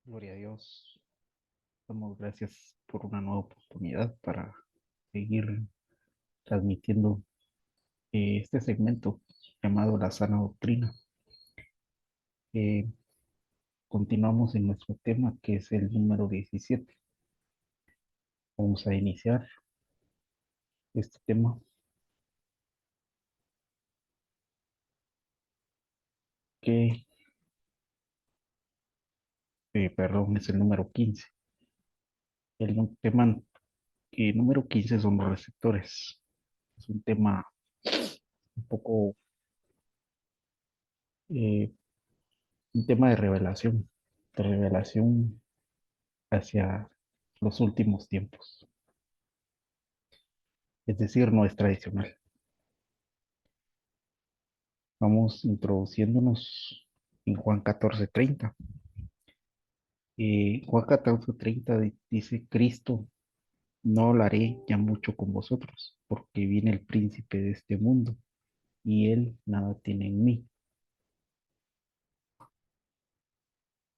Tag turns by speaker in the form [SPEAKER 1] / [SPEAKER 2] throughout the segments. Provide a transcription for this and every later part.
[SPEAKER 1] Gloria a Dios. Damos gracias por una nueva oportunidad para seguir transmitiendo este segmento llamado La Sana Doctrina. Eh, Continuamos en nuestro tema que es el número 17. Vamos a iniciar este tema que, perdón, es el número 15. Tema número 15 son los receptores. Es un tema un poco, eh, un tema de revelación hacia los últimos tiempos. Es decir, no es tradicional. Vamos introduciéndonos en Juan 14:30. Juan 14:30 dice, Cristo, no hablaré ya mucho con vosotros, porque viene el príncipe de este mundo, y él nada tiene en mí.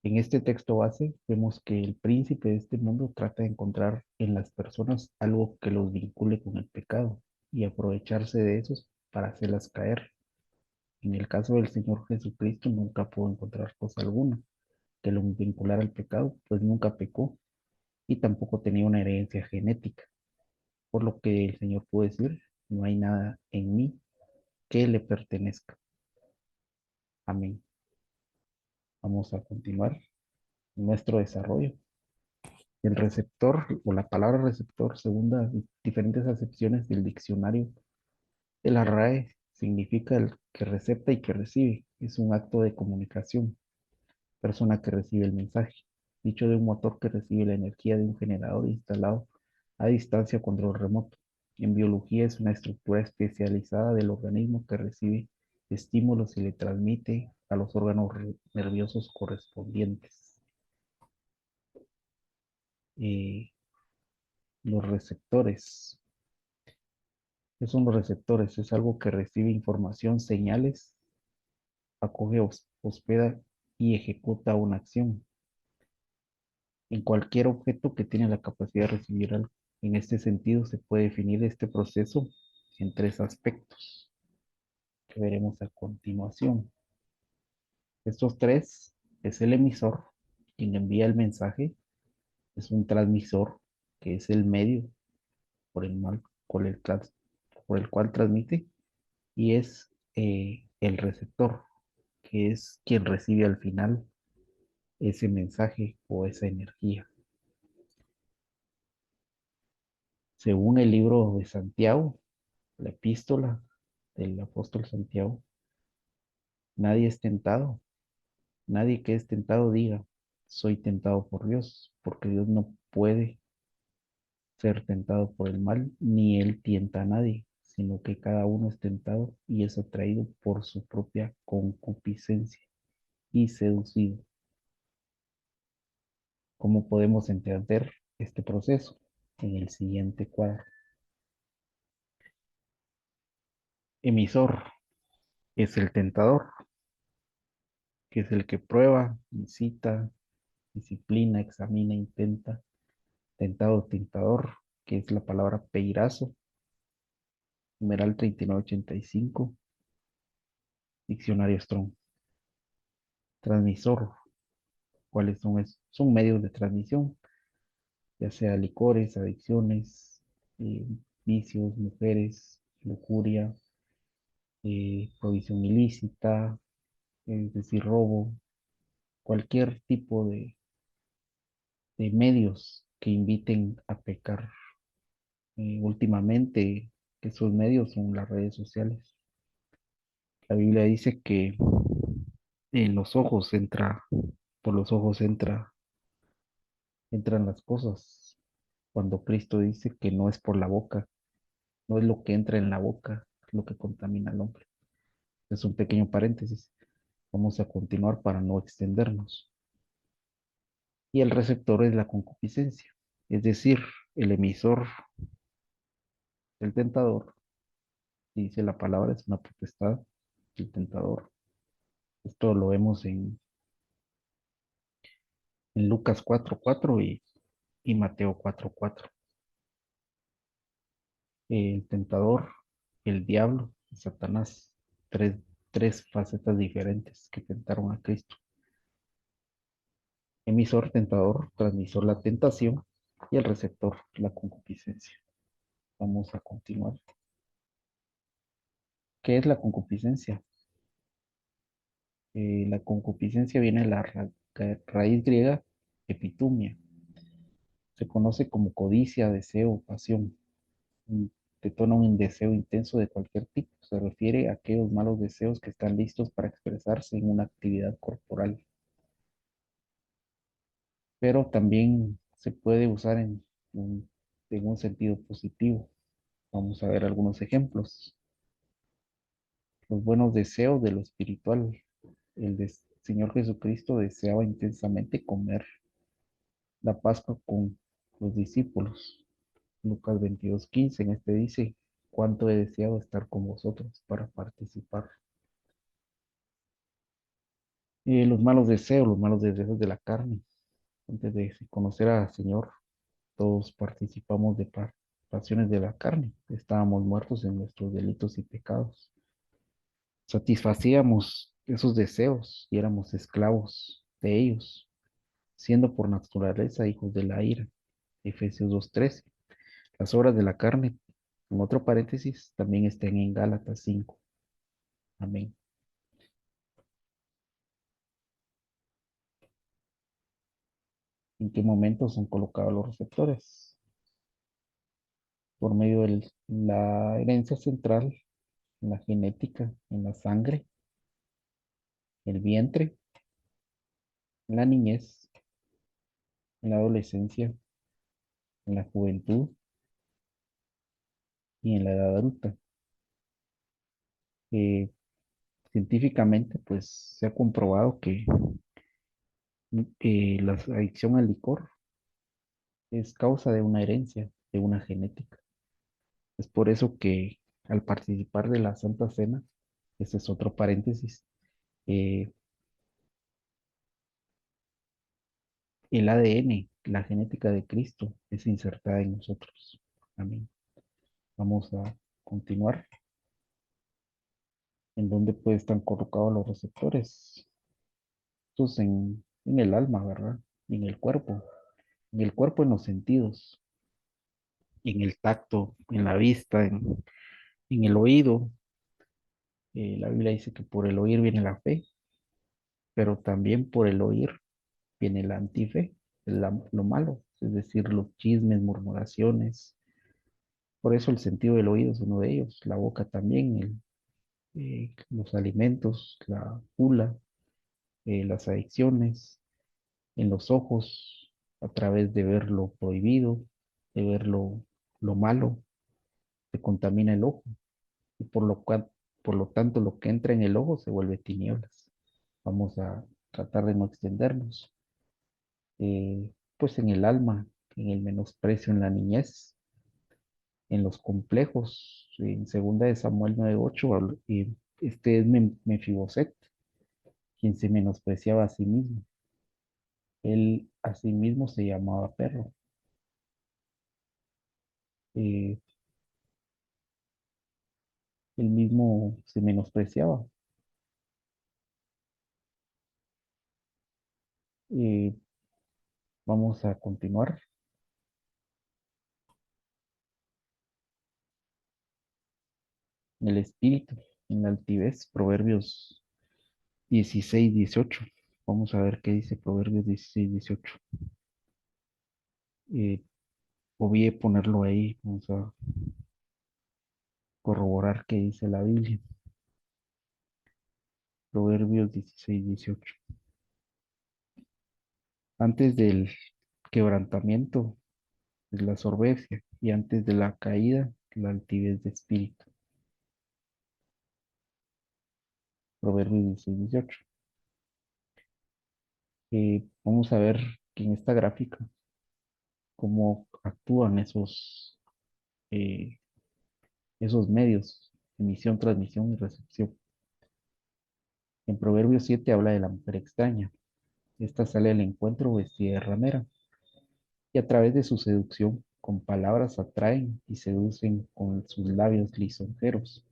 [SPEAKER 1] En este texto base vemos que el príncipe de este mundo trata de encontrar en las personas algo que los vincule con el pecado y aprovecharse de esos para hacerlas caer. En el caso del Señor Jesucristo nunca pudo encontrar cosa alguna que lo vinculara al pecado, pues nunca pecó y tampoco tenía una herencia genética, por lo que el Señor puede decir, no hay nada en mí que le pertenezca. Amén. Vamos a continuar nuestro desarrollo. El receptor o la palabra receptor, según las diferentes acepciones del diccionario de la RAE, significa el que recepta y que recibe. Es un acto de comunicación, persona que recibe el mensaje, dicho de un motor que recibe la energía de un generador instalado a distancia o control remoto. En biología es una estructura especializada del organismo que recibe estímulos y le transmite a los órganos nerviosos correspondientes. Eh, los receptores. ¿Qué son los receptores? Es algo que recibe información, señales, acoge, hospeda y ejecuta una acción en cualquier objeto que tiene la capacidad de recibir algo. En este sentido, se puede definir este proceso en tres aspectos que veremos a continuación. Estos tres es el emisor, quien envía el mensaje, es un transmisor, que es el medio por el, por el cual transmite, y es el receptor, que es quien recibe al final ese mensaje o esa energía. Según el libro de Santiago, la epístola del apóstol Santiago, nadie es tentado, nadie que es tentado diga, soy tentado por Dios, porque Dios no puede ser tentado por el mal, ni él tienta a nadie, sino que cada uno es tentado y es atraído por su propia concupiscencia y seducido. ¿Cómo podemos entender este proceso? En el siguiente cuadro. Emisor es el tentador, que es el que prueba, incita, disciplina, examina, intenta. Tentado, tentador, que es la palabra peirazo, numeral 3985, diccionario Strong. Transmisor, ¿cuáles son? Son medios de transmisión, ya sea licores, adicciones, eh, vicios, mujeres, lujuria, provisión ilícita, es decir, robo, cualquier tipo de medios que inviten a pecar. Últimamente, esos medios son las redes sociales. La Biblia dice que en los ojos entra, por los ojos entran las cosas. Cuando Cristo dice que no es por la boca, no es lo que entra en la boca lo que contamina al hombre. Es un pequeño paréntesis. Vamos a continuar para no extendernos. Y el receptor es la concupiscencia, es decir, el emisor, el tentador, dice la palabra, es una potestad, el tentador. Esto lo vemos en Lucas 4:4 y Mateo 4:4. El tentador, el diablo y Satanás, tres, tres facetas diferentes que tentaron a Cristo. Emisor, tentador, transmisor, la tentación y el receptor, la concupiscencia. Vamos a continuar. ¿Qué es la concupiscencia? La concupiscencia viene de la raíz griega epitumia. Se conoce como codicia, deseo, pasión. Detona un deseo intenso de cualquier tipo. Se refiere a aquellos malos deseos que están listos para expresarse en una actividad corporal. Pero también se puede usar en un sentido positivo. Vamos a ver algunos ejemplos. Los buenos deseos de lo espiritual. Señor Jesucristo deseaba intensamente comer la Pascua con los discípulos. Lucas 22:15, en este dice, cuánto he deseado estar con vosotros para participar. Los malos deseos de la carne. Antes de conocer al Señor, todos participamos de pasiones de la carne. Estábamos muertos en nuestros delitos y pecados. Satisfacíamos esos deseos y éramos esclavos de ellos, siendo por naturaleza hijos de la ira. Efesios 2:13. Las obras de la carne, en otro paréntesis, también están en Gálatas 5. Amén. ¿En qué momento son colocados los receptores? Por medio de la herencia central, en la genética, en la sangre, el vientre, en la niñez, en la adolescencia, en la juventud y en la edad adulta. Eh, Científicamente, pues se ha comprobado que la adicción al licor es causa de una herencia, de una genética. Es por eso que al participar de la Santa Cena, ese es otro paréntesis, eh, el ADN, la genética de Cristo, es insertada en nosotros. Amén. Vamos a continuar. ¿En dónde pues están colocados los receptores? Estos en el alma, ¿verdad? Y en el cuerpo. En el cuerpo, en los sentidos, en el tacto, en la vista, en el oído. La Biblia dice que por el oír viene la fe, pero también por el oír viene la antife, lo malo, es decir, los chismes, murmuraciones. Por eso el sentido del oído es uno de ellos, la boca también, los alimentos, la gula, las adicciones, en los ojos, a través de ver lo prohibido, de ver lo malo, se contamina el ojo y por lo tanto lo que entra en el ojo se vuelve tinieblas. Vamos a tratar de no extendernos. Pues en el alma, en el menosprecio en la niñez, en los complejos, en segunda de Samuel 9:8, este es Mefiboset, quien se menospreciaba a sí mismo. Él a sí mismo se llamaba perro. Eh, Él mismo se menospreciaba. Eh, Vamos a continuar. En el espíritu, en la altivez, Proverbios 16:18. Vamos a ver qué dice Proverbios 16:18. Eh, Voy a ponerlo ahí, vamos a corroborar qué dice la Biblia. Proverbios 16:18. Antes del quebrantamiento es la soberbia y antes de la caída la altivez de espíritu. Proverbios 16:18. Vamos a ver que en esta gráfica cómo actúan eh, esos medios, emisión, transmisión y recepción. En Proverbios 7 habla de la mujer extraña. Esta sale al encuentro vestida de ramera y a través de su seducción con palabras atraen y seducen con sus labios lisonjeros.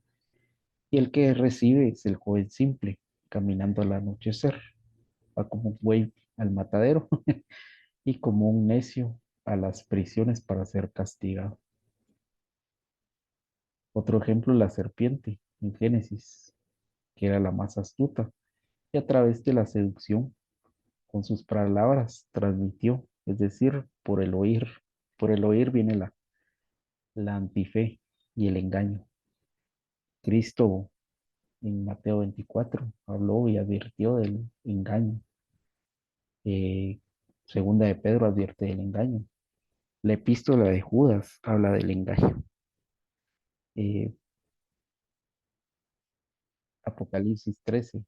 [SPEAKER 1] Y el que recibe es el joven simple, caminando al anochecer, va como un buey al matadero y como un necio a las prisiones para ser castigado. Otro ejemplo, la serpiente en Génesis, que era la más astuta, y a través de la seducción, con sus palabras, transmitió, es decir, por el oír viene la antife y el engaño. Cristo en Mateo 24 habló y advirtió del engaño. Eh, Segunda de Pedro advierte del engaño. La epístola de Judas habla del engaño. Eh, Apocalipsis 13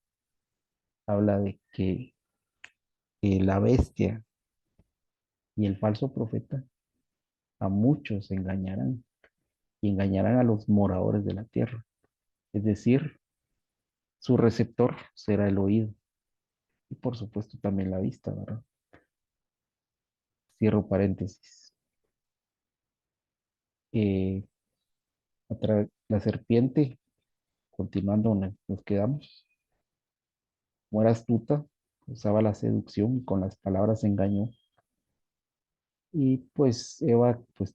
[SPEAKER 1] habla de que la bestia y el falso profeta a muchos engañarán y engañarán a los moradores de la tierra. Es decir, su receptor será el oído y por supuesto también la vista, ¿verdad? Cierro paréntesis. Eh, la serpiente, continuando donde nos quedamos, como era astuta, usaba la seducción y con las palabras engañó. Y pues Eva pues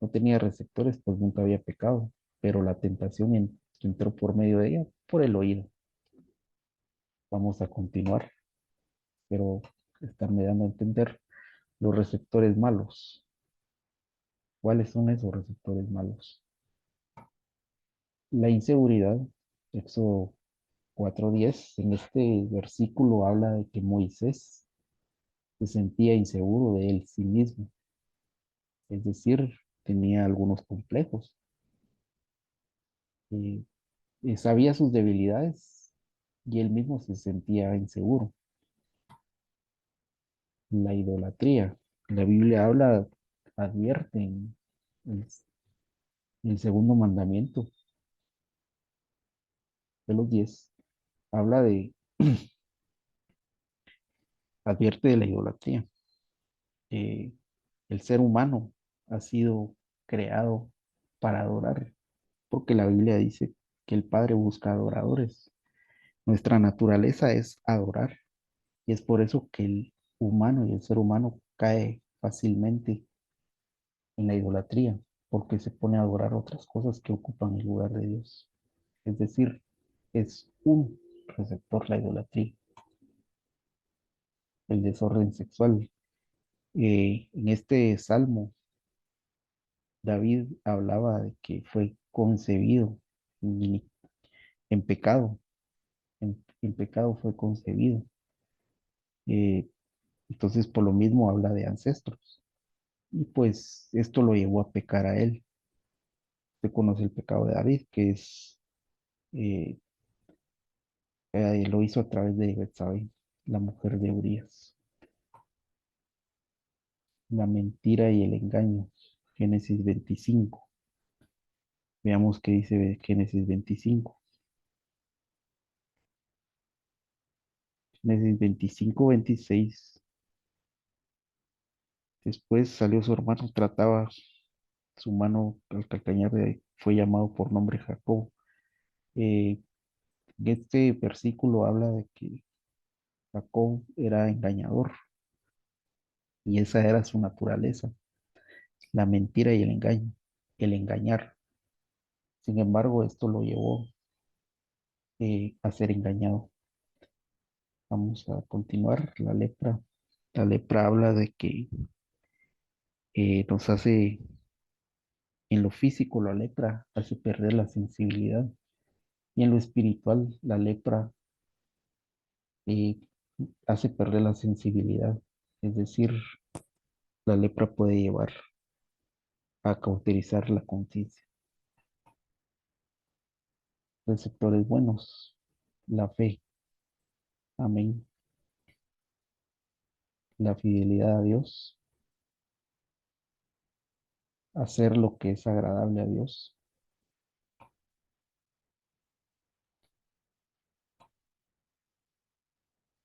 [SPEAKER 1] no tenía receptores, pues nunca había pecado, pero la tentación entró por medio de ella, por el oído. Vamos a continuar, pero estarme dando a entender los receptores malos. ¿Cuáles son esos receptores malos? La inseguridad, Éxodo 4:10, en este versículo habla de que Moisés se sentía inseguro de él sí mismo, es decir, tenía algunos complejos, eh, sabía sus debilidades y él mismo se sentía inseguro. La idolatría, la Biblia habla, advierte en el, el segundo mandamiento de los 10, habla de, advierte de la idolatría. Eh, el ser humano ha sido creado para adorar, porque la Biblia dice que el Padre busca adoradores. Nuestra naturaleza es adorar y es por eso que el humano y el ser humano cae fácilmente en la idolatría, porque se pone a adorar otras cosas que ocupan el lugar de Dios. Es decir, es un receptor la idolatría, el desorden sexual. En este salmo, David hablaba de que fue concebido en, en pecado, en pecado fue concebido. Eh, entonces, por lo mismo habla de ancestros. Y pues esto lo llevó a pecar a él. Se conoce el pecado de David, que es, eh, lo hizo a través de Betsabé, la mujer de Urías. La mentira y el engaño. Génesis 25. Veamos qué dice Génesis 25. Génesis 25:26. Después salió su hermano, trataba su mano al calcañar, fue llamado por nombre Jacob. Eh, este versículo habla de que Jacob era engañador y esa era su naturaleza, la mentira y el engaño, el engañar. Sin embargo, esto lo llevó a ser engañado. Vamos a continuar. La lepra habla de que nos hace, en lo físico, la lepra hace perder la sensibilidad y en lo espiritual, la lepra eh, hace perder la sensibilidad. Es decir, la lepra puede llevar a cauterizar la conciencia. Receptores buenos, la fe, amén, la fidelidad a Dios, hacer lo que es agradable a Dios,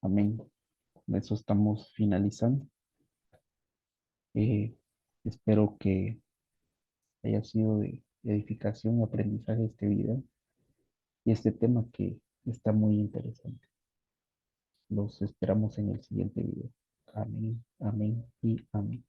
[SPEAKER 1] amén. con eso estamos finalizando. Eh, Espero que haya sido de edificación y aprendizaje este video y este tema que está muy interesante. Los esperamos en el siguiente video. Amén, amén y amén.